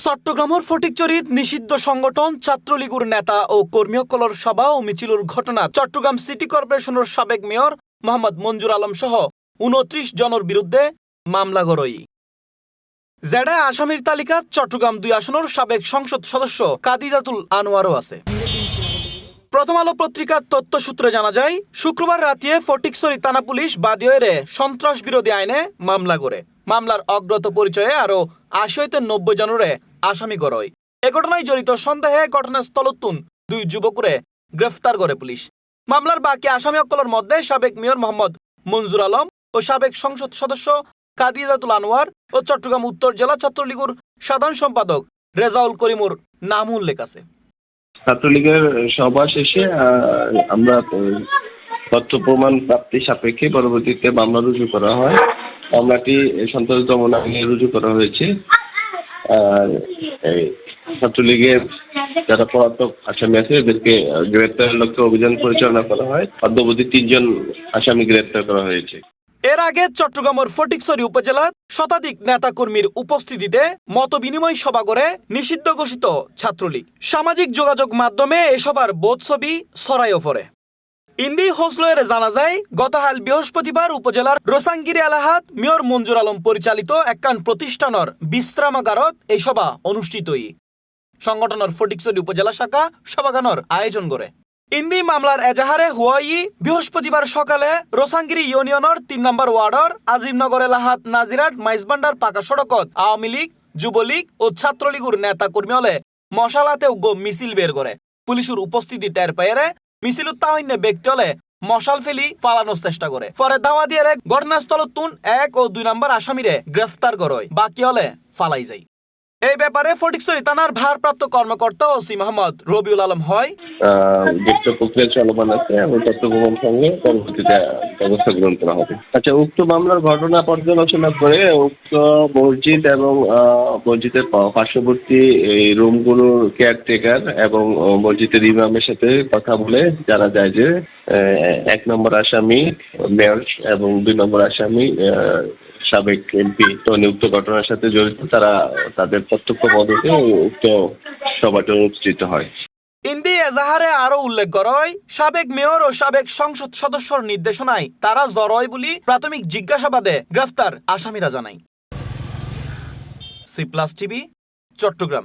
চট্টগ্রামের ফটিকছড়িত নিষিদ্ধ সংগঠন ছাত্রলীগের নেতা ও কর্মীসকলের সভা ও মিছিলের ঘটনা চট্টগ্রাম সিটি কর্পোরেশনের সাবেক মেয়র মোহাম্মদ মঞ্জুর আলম সহ ২৯ জনের বিরুদ্ধে মামলা গড়ই। জেডা আসামির তালিকাত চট্টগ্রাম ২ আসনের সাবেক সংসদ সদস্য কাদিজাতুল আনোয়ারও আছে। প্রথম আলো পত্রিকার তথ্য সূত্রে জানা যায়, শুক্রবার রাতে ফটিকছড়ি থানা পুলিশ বাদীরে সন্ত্রাস বিরোধী আইনে মামলা করে। মামলার অগ্রত পরিচয়ে আরো ৮০-৯০ জনরে আসামি করয়। এ ঘটনায় জড়িত সন্দেহে ঘটনাস্থলতুন ২ যুবকরে গ্রেফতার করে পুলিশ। মামলার বাকি আসামি সকলের মধ্যে সাবেক মেয়র মোহাম্মদ মঞ্জুর আলম ও সাবেক সংসদ সদস্য কাদিজাতুল আনোয়ার ও চট্টগ্রাম উত্তর জেলা ছাত্রলীগের সাধারণ সম্পাদক রেজাউল করিমুর নাম উল্লেখ আছে। ছাত্রলীগের সভা শেষে আমরা তথ্য প্রমাণ প্রাপ্তি সাপেক্ষে পরবর্তীতে মামলা রুজু করা হয়। মামলাটি সন্ত্রাস দমন আইনে রুজু করা হয়েছে। ছাত্রলীগের যারা পলাতক আসামি আছে এদেরকে গ্রেপ্তারের লক্ষ্যে অভিযান পরিচালনা করা হয়। অদ্যাবধি ৩ জন আসামি গ্রেপ্তার করা হয়েছে। এর আগে চট্টগ্রামের ফটিকছড়ি উপজেলার শতাধিক নেতাকর্মীর উপস্থিতিতে মত বিনিময় সভা করে নিষিদ্ধ ঘোষিত ছাত্রলীগ। সামাজিক যোগাযোগ মাধ্যমে এ সভার বোধ ছবি ছড়াইও পড়ে। ইন্দি হোসলয়ের জানা যায়, গতকাল বৃহস্পতিবার উপজেলার রোসাঙ্গিরি এলাহাত মেয়র মঞ্জুর আলম পরিচালিত একখান প্রতিষ্ঠানের বিশ্রামাগারত এই সভা অনুষ্ঠিত। সংগঠনের ফটিকছড়ি উপজেলা শাখা সভাগানের আয়োজন করে। ইন্দি মামলার এজাহারে হুয়াই বৃহস্পতিবার সকালে রোসাঙ্গিরি ইউনিয়নের ৩ নম্বর ওয়ার্ডর আজিমনগর এলাহাত নাজিরাট মাইজবান্ডার পাকা সড়কত আওয়ামী লীগ, যুবলীগ ও ছাত্রলীগের নেতা কর্মী হলে মশালাতে মিছিল বের করে। পুলিশের উপস্থিতি টের পেয়ে মিছিল তাহন্য ব্যক্তি হলে মশাল ফেলি পালানোর চেষ্টা করে। পরে দাওয়া দিয়ে ঘটনাস্থল তুন ১ ও ২ নম্বর আসামিরে গ্রেফতার করে, বাকি হলে ফালাই যায়। এই ব্যাপারে ফটিকছড়ি থানার ভারপ্রাপ্ত কর্মকর্তা ওসি মোহাম্মদ রবিউল আলম হয়, গ্রেপ্তার প্রক্রিয়া চলমান আছে এবং তথ্য প্রমাণ সঙ্গে পরবর্তীতে ব্যবস্থা গ্রহণ করা হবে। আচ্ছা, উক্ত মামলার ঘটনা পর্যালোচনা করে উক্ত মসজিদ এবং মসজিদের পার্শ্ববর্তী এই রুমগুলোর কেয়ারটেকার এবং মসজিদের ইমামের সাথে কথা বলে জানা যায় যে ১ নম্বর আসামি মেয়র এবং ২ নম্বর আসামি সাবেক এমপি উক্ত ঘটনার সাথে জড়িত। তারা তাদের প্রত্যক্ষ মদতে উক্ত সভাটি অনুষ্ঠিত হয়। ইন্দি এজাহারে আরো উল্লেখ করে, সাবেক মেয়র ও সাবেক সংসদ সদস্যর নির্দেশনায় তারা জড়য় বলি প্রাথমিক জিজ্ঞাসাবাদে গ্রেফতার আসামিরা জানায়। C plus TV, Chittagong.